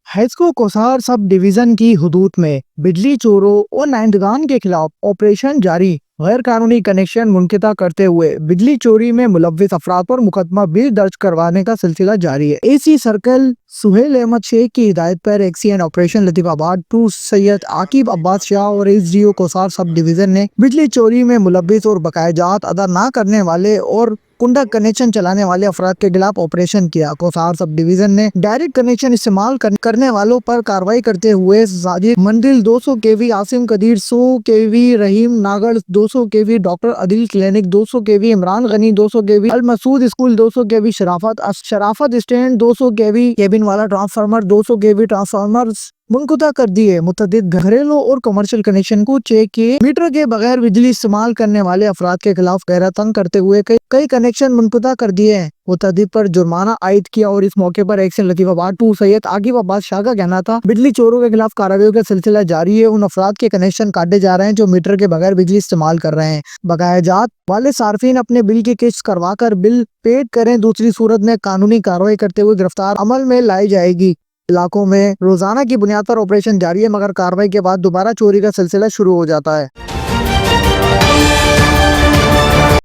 HESCO कोसार sub division की हुदूद में बिजली चोरों और नाइंदगान के खिलाफ ऑपरेशन जारी। गैर कानूनी कनेक्शन मुनक़िता करते हुए बिजली चोरी में मुलव्विस अफराद पर मुकदमा भी दर्ज करवाने का सिलसिला जारी है। एसी सर्कल सुहेल अहमद शेख की हिदायत पर एक्सीएन ऑपरेशन लतीफाबाद 2 सैयद आकिब अब्बास शाह और एसडीओ कोसार सब डिवीजन ने बिजली चोरी में मुलव्विस और बकायजात अदा न करने वाले और कुंडा कनेक्शन चलाने वाले अफराद के खिलाफ ऑपरेशन किया। कोसार सब डिवीजन ने डायरेक्ट कनेक्शन इस्तेमाल करने वालों पर कार्रवाई करते हुए साजिद मंदिल 200 केवी, आसिम कदीर 100 केवी, रहीम नागड़ 200 केवी, डॉक्टर अदिल क्लिनिक 200 केवी, इमरान गनी 200 केवी, अल मसूद स्कूल 200 केवी, शराफत स्टैंड 200 केवी, केबिन वाला ट्रांसफार्मर 200 केवी ट्रांसफार्मर मुनक़ता कर दिए। मुतअद्दिद घरेलू और कमर्शियल कनेक्शन को चेक किए। मीटर के बगैर बिजली इस्तेमाल करने वाले अफराद के खिलाफ गैर तंग करते हुए कई कनेक्शन मुनक़ता कर दिए हैं। मुतअद्दिद पर जुर्माना आयद किया और इस मौके पर एक्शन लतीफाबाद 2 सैयद आकिब अब्बास शाह का कहना था बिजली चोरों के खिलाफ कार्रवाई का सिलसिला जारी है। उन अफराद के कनेक्शन काटे जा रहे हैं जो मीटर के बगैर बिजली इस्तेमाल कर रहे हैं। बकायाजात वाले सार्फिन अपने बिल की किस्त करवा कर बिल पेड करें, दूसरी सूरत में कानूनी कार्रवाई करते हुए गिरफ्तार अमल में लाई जाएगी। इलाकों में रोजाना की बुनियाद पर ऑपरेशन जारी है, मगर कार्रवाई के बाद दोबारा चोरी का सिलसिला शुरू हो जाता है।